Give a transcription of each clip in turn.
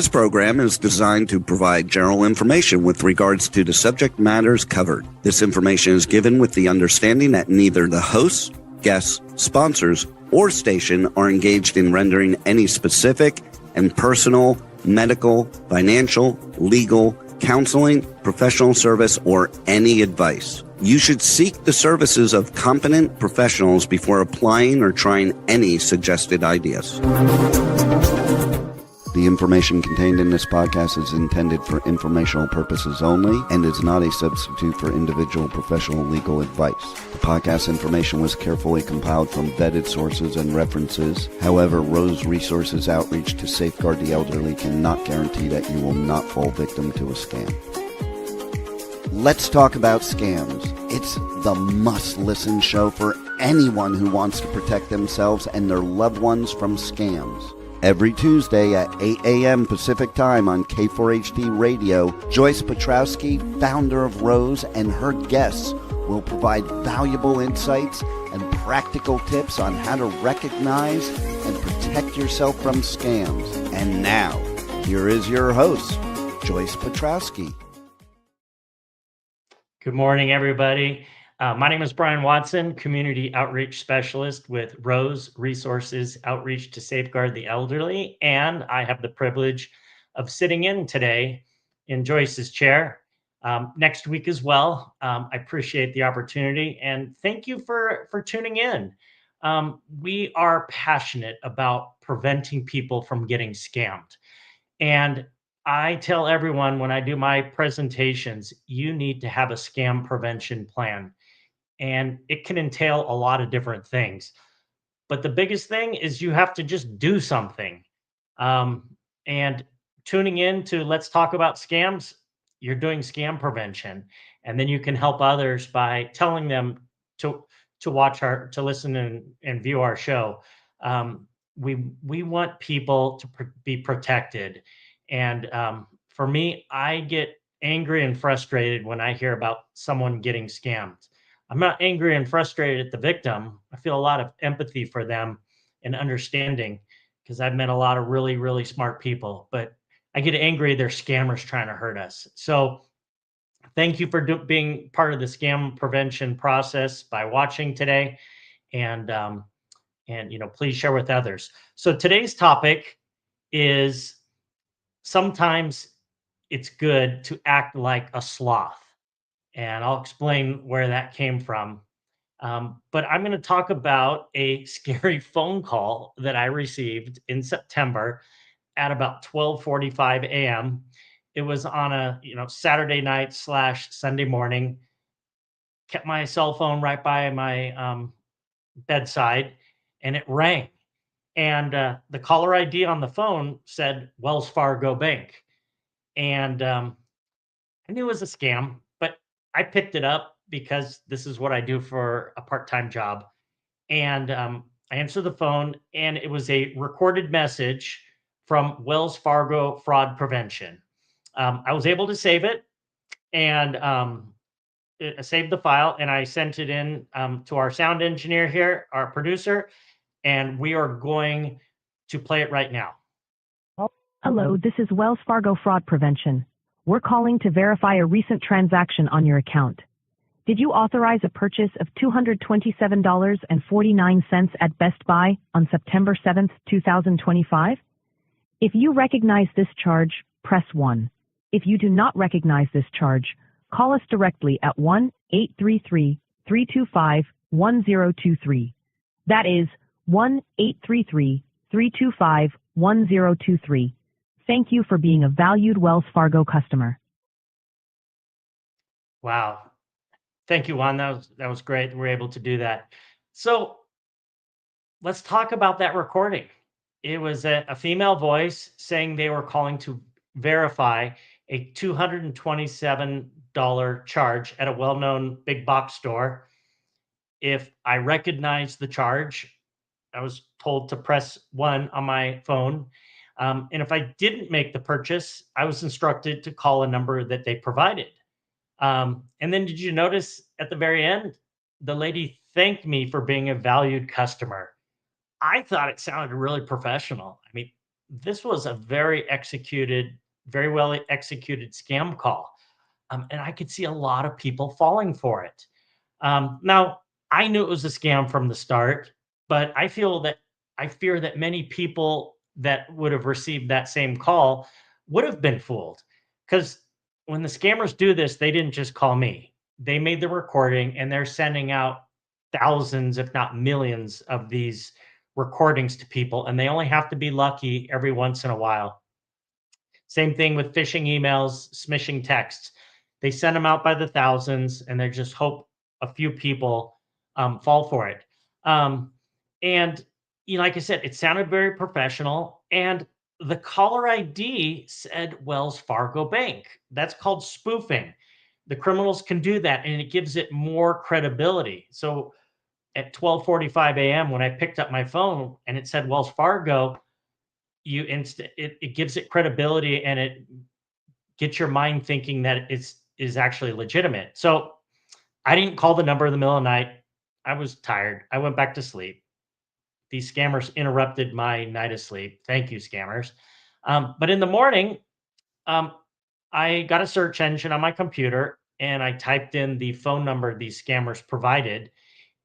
This program is designed to provide general information with regards to the subject matters covered. This information is given with the understanding that neither the hosts, guests, sponsors, or station are engaged in rendering any specific and personal, medical, financial, legal, counseling, professional service, or any advice. You should seek the services of competent professionals before applying or trying any suggested ideas. The information contained in this podcast is intended for informational purposes only and is not a substitute for individual professional legal advice. The podcast information was carefully compiled from vetted sources and references. However, Rose Resources Outreach to Safeguard the Elderly cannot guarantee that you will not fall victim to a scam. Let's talk about scams. It's the must-listen show for anyone who wants to protect themselves and their loved ones from scams. Every Tuesday at 8 a.m. Pacific Time on K4HD Radio, Joyce Petrowski, founder of Rose, and her guests will provide valuable insights and practical tips on how to recognize and protect yourself from scams. And now, here is your host, Joyce Petrowski. Good morning, everybody. My name is Brian Watson, Community Outreach Specialist with Rose Resources Outreach to Safeguard the Elderly, and I have the privilege of sitting in today in Joyce's chair next week as well. I appreciate the opportunity, and thank you for tuning in. We are passionate about preventing people from getting scammed, and I tell everyone when I do my presentations, you need to have a scam prevention plan. And it can entail a lot of different things. But the biggest thing is you have to just do something. And tuning in to Let's Talk About Scams, you're doing scam prevention. And then you can help others by telling them to listen and view our show. We want people to be protected. And for me, I get angry and frustrated when I hear about someone getting scammed. I'm not angry and frustrated at the victim. I feel a lot of empathy for them and understanding because I've met a lot of really, really smart people, but I get angry they're scammers trying to hurt us. So thank you for being part of the scam prevention process by watching today. And please share with others. So today's topic is sometimes it's good to act like a sloth. And I'll explain where that came from. But I'm going to talk about a scary phone call that I received in September at about 12:45 a.m. It was on a Saturday night / Sunday morning. Kept my cell phone right by my bedside, and it rang. And the caller ID on the phone said Wells Fargo Bank, and I knew it was a scam, but I picked it up because this is what I do for a part-time job. And I answered the phone, and it was a recorded message from Wells Fargo Fraud Prevention. I was able to save it, and I saved the file, and I sent it in to our sound engineer here, our producer, and we are going to play it right now. Hello, this is Wells Fargo Fraud Prevention. We're calling to verify a recent transaction on your account. Did you authorize a purchase of $227.49 at Best Buy on September 7th, 2025? If you recognize this charge, press 1. If you do not recognize this charge, call us directly at 1-833-325-1023. That is 1-833-325-1023. Thank you for being a valued Wells Fargo customer. Wow. Thank you, Juan. That was great. We're able to do that. So let's talk about that recording. It was a female voice saying they were calling to verify a $227 charge at a well-known big box store. If I recognized the charge, I was told to press 1 on my phone. And if I didn't make the purchase, I was instructed to call a number that they provided. And then did you notice at the very end, the lady thanked me for being a valued customer. I thought it sounded really professional. I mean, this was a very well executed scam call. And I could see a lot of people falling for it. Now, I knew it was a scam from the start, but I fear that many people that would have received that same call would have been fooled. Because when the scammers do this, they didn't just call me. They made the recording and they're sending out thousands, if not millions, of these recordings to people, and they only have to be lucky every once in a while. Same thing with phishing emails, smishing texts. They send them out by the thousands, and they just hope a few people fall for it. Um, and like I said, it sounded very professional, and the caller ID said Wells Fargo Bank. That's called spoofing. The criminals can do that, and it gives it more credibility. So at 12:45 a.m., when I picked up my phone and it said Wells Fargo, it gives it credibility, and it gets your mind thinking that is actually legitimate. So I didn't call the number in the middle of the night. I was tired. I went back to sleep. These scammers interrupted my night of sleep. Thank you, scammers. But in the morning, um, I got a search engine on my computer and I typed in the phone number these scammers provided,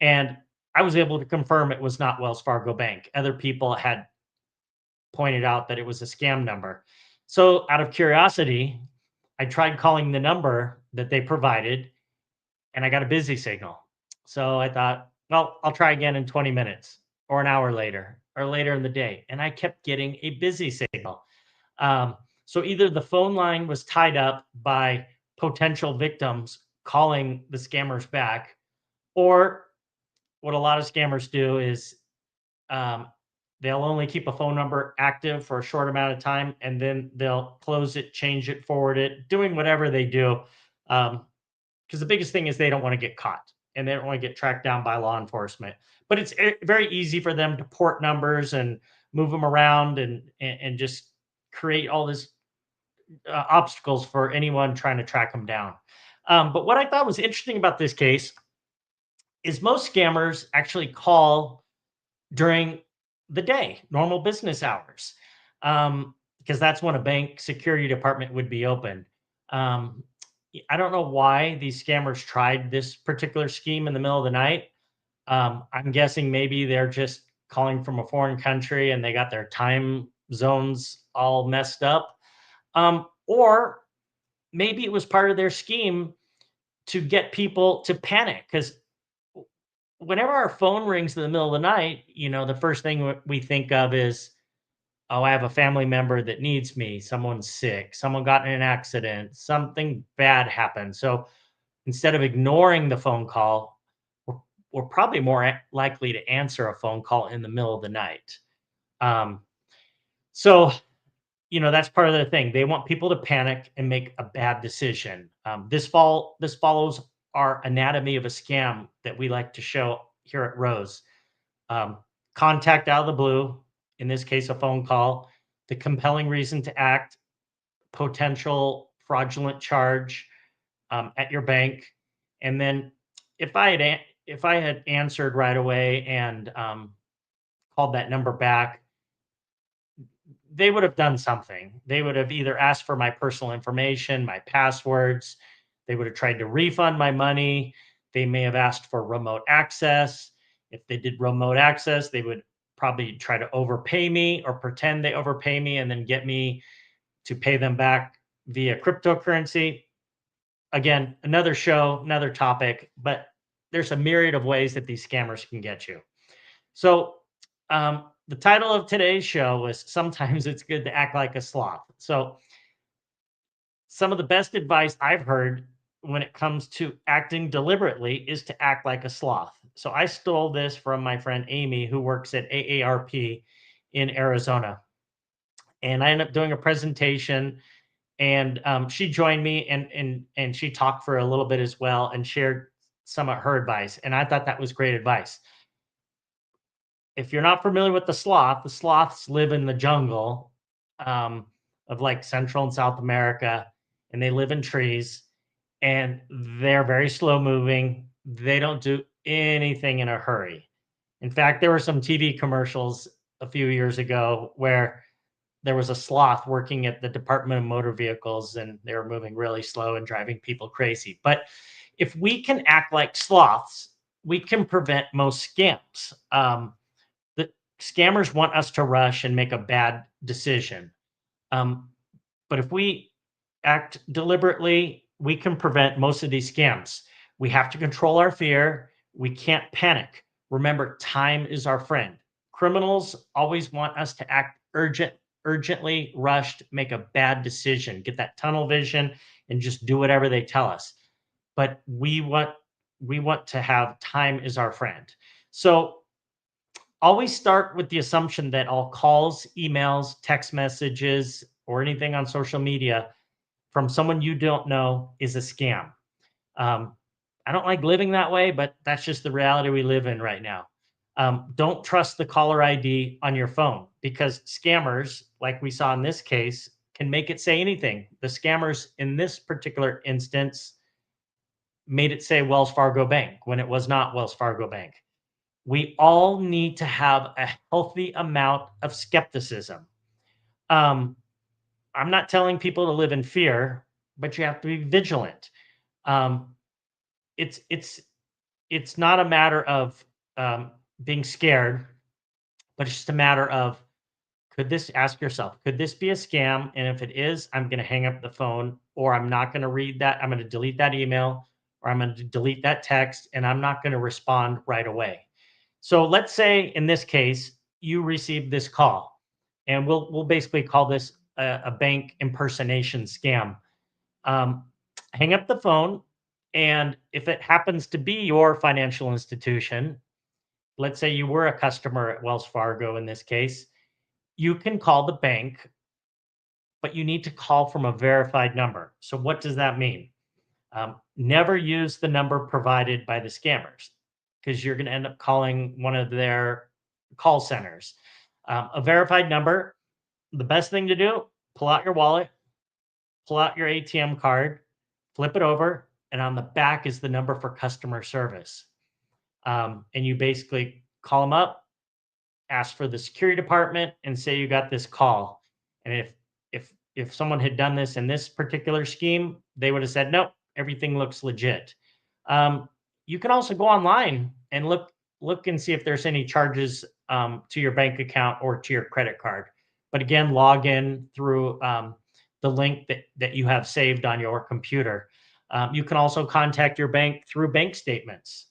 and I was able to confirm it was not Wells Fargo Bank. Other people had pointed out that it was a scam number. So, out of curiosity, I tried calling the number that they provided and I got a busy signal. So I thought, well, I'll try again in 20 minutes or an hour later or later in the day. And I kept getting a busy signal. So either the phone line was tied up by potential victims calling the scammers back, or what a lot of scammers do is um, they'll only keep a phone number active for a short amount of time and then they'll close it, change it, forward it, doing whatever they do. Because the biggest thing is they don't want to get caught and they don't want to get tracked down by law enforcement. But it's very easy for them to port numbers and move them around and just create all this obstacles for anyone trying to track them down. But what I thought was interesting about this case is most scammers actually call during the day, normal business hours, because that's when a bank security department would be open. Um, I don't know why these scammers tried this particular scheme in the middle of the night. I'm guessing maybe they're just calling from a foreign country and they got their time zones all messed up. Or maybe it was part of their scheme to get people to panic, because whenever our phone rings in the middle of the night, the first thing we think of is, oh, I have a family member that needs me. Someone's sick. Someone got in an accident. Something bad happened. So instead of ignoring the phone call, we're probably more likely to answer a phone call in the middle of the night. Um, so, that's part of the thing. They want people to panic and make a bad decision. This follows our anatomy of a scam that we like to show here at Rose. Um, Contact out of the blue, in this case, a phone call, the compelling reason to act, potential fraudulent charge at your bank, and then if I had answered right away and called that number back, they would have done something. They would have either asked for my personal information, my passwords. They would have tried to refund my money. They may have asked for remote access. If they did remote access, they would probably try to overpay me or pretend they overpay me and then get me to pay them back via cryptocurrency. Again, another show, another topic, but there's a myriad of ways that these scammers can get you. So, the title of today's show was Sometimes It's Good to Act Like a Sloth. So, some of the best advice I've heard when it comes to acting deliberately is to act like a sloth. So, I stole this from my friend Amy, who works at AARP in Arizona. And I ended up doing a presentation, and she joined me and she talked for a little bit as well and shared some of her advice. And I thought that was great advice. If you're not familiar with the sloths live in the jungle of like Central and South America, and they live in trees, and they're very slow moving. They don't do anything in a hurry. In fact, there were some TV commercials a few years ago where there was a sloth working at the Department of Motor Vehicles, and they were moving really slow and driving people crazy. But if we can act like sloths, we can prevent most scams. The scammers want us to rush and make a bad decision. Um, but if we act deliberately, we can prevent most of these scams. We have to control our fear. We can't panic. Remember, time is our friend. Criminals always want us to act urgently, rushed, make a bad decision, get that tunnel vision, and just do whatever they tell us. But we want to have time is our friend. So always start with the assumption that all calls, emails, text messages, or anything on social media from someone you don't know is a scam. Um, I don't like living that way, but that's just the reality we live in right now. Don't trust the caller ID on your phone because scammers, like we saw in this case, can make it say anything. The scammers in this particular instance made it say Wells Fargo Bank when it was not Wells Fargo Bank. We all need to have a healthy amount of skepticism. Um, I'm not telling people to live in fear, but you have to be vigilant. Um, it's it's it's not a matter of being scared, but it's just a matter of could this ask yourself, could this be a scam? And if it is, I'm going to hang up the phone, or I'm not going to read that. I'm going to delete that email, or I'm going to delete that text, and I'm not going to respond right away. So let's say in this case, you received this call, and we'll basically call this a bank impersonation scam. Um, Hang up the phone, and if it happens to be your financial institution, let's say you were a customer at Wells Fargo in this case, you can call the bank, but you need to call from a verified number. So what does that mean? Never use the number provided by the scammers because you're going to end up calling one of their call centers. A verified number, the best thing to do, pull out your wallet, pull out your ATM card, flip it over, and on the back is the number for customer service. And you basically call them up, ask for the security department, and say you got this call. And if someone had done this in this particular scheme, they would have said, nope, everything looks legit. You can also go online and look and see if there's any charges to your bank account or to your credit card. But again, log in through the link that you have saved on your computer. You can also contact your bank through bank statements.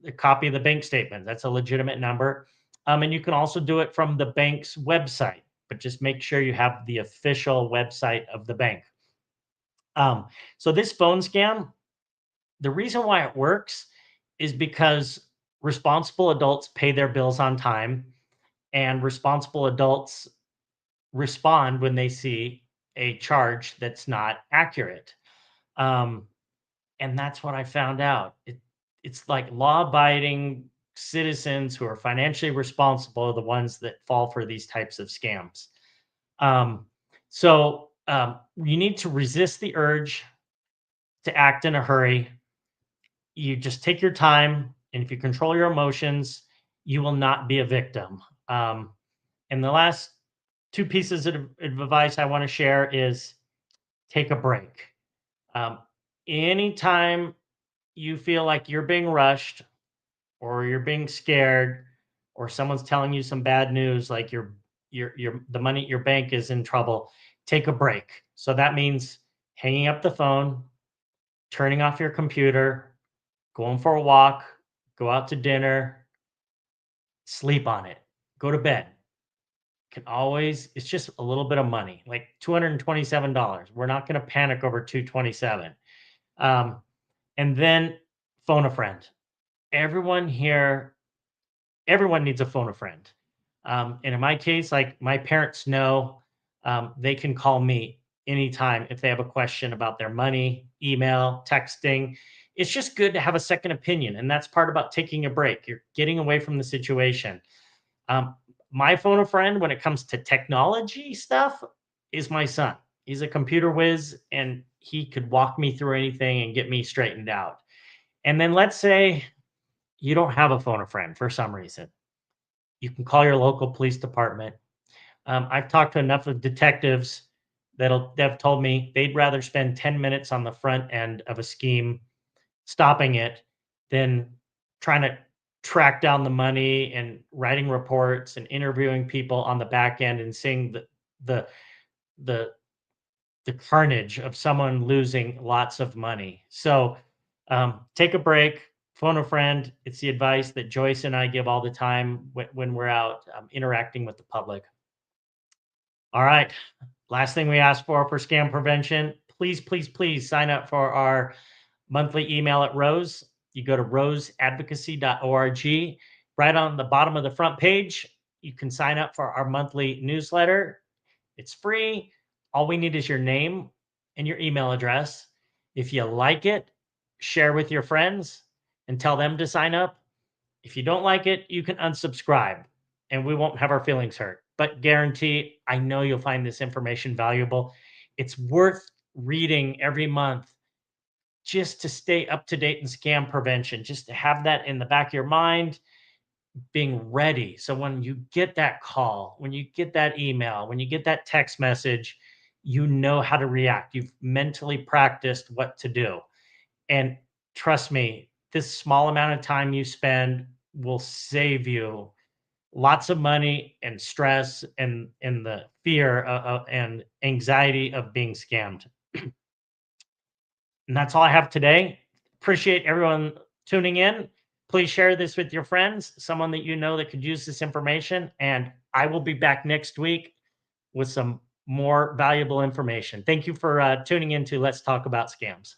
A copy of the bank statement. That's a legitimate number. And you can also do it from the bank's website, but just make sure you have the official website of the bank. So this phone scam, the reason why it works is because responsible adults pay their bills on time, and responsible adults respond when they see a charge that's not accurate. Um, and that's what I found out. It's like law-abiding citizens who are financially responsible are the ones that fall for these types of scams. So you need to resist the urge to act in a hurry. You just take your time, and if you control your emotions, you will not be a victim. And the last two pieces of advice I want to share is take a break. Um, Anytime you feel like you're being rushed or you're being scared or someone's telling you some bad news like your the money at your bank is in trouble, take a break. So that means hanging up the phone, turning off your computer, going for a walk, go out to dinner, sleep on it, go to bed. Can always, it's just a little bit of money, like $227. We're not going to panic over 227. Um, and then phone a friend. Everyone here, everyone needs a phone a friend. And in my case, like my parents know, they can call me anytime if they have a question about their money, email, texting. It's just good to have a second opinion. And that's part about taking a break. You're getting away from the situation. My phone a friend when it comes to technology stuff is my son. He's a computer whiz and he could walk me through anything and get me straightened out. And then let's say you don't have a phone a friend for some reason. You can call your local police department. I've talked to enough of detectives they've told me they'd rather spend 10 minutes on the front end of a scheme stopping it than trying to track down the money and writing reports and interviewing people on the back end and seeing the the the carnage of someone losing lots of money. So take a break, phone a friend. It's the advice that Joyce and I give all the time when we're out interacting with the public. All right. Last thing we ask for scam prevention, please, please, please sign up for our monthly email at Rose. You go to roseadvocacy.org. Right on the bottom of the front page, you can sign up for our monthly newsletter. It's free. All we need is your name and your email address. If you like it, share with your friends and tell them to sign up. If you don't like it, you can unsubscribe and we won't have our feelings hurt. But guarantee, I know you'll find this information valuable. It's worth reading every month just to stay up to date in scam prevention, just to have that in the back of your mind, being ready. So when you get that call, when you get that email, when you get that text message, you know how to react. You've mentally practiced what to do. And trust me, this small amount of time you spend will save you lots of money and stress and the fear and anxiety of being scammed. And that's all I have today. Appreciate everyone tuning in. Please share this with your friends, someone that you know that could use this information. And I will be back next week with some more valuable information. Thank you for tuning in to Let's Talk About Scams.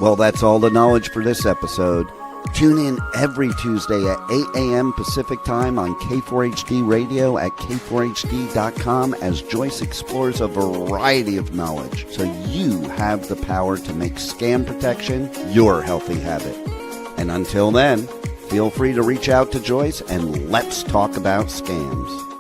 Well, that's all the knowledge for this episode. Tune in every Tuesday at 8 a.m. Pacific Time on K4HD Radio at k4hd.com as Joyce explores a variety of knowledge so you have the power to make scam protection your healthy habit. And until then, feel free to reach out to Joyce and let's talk about scams.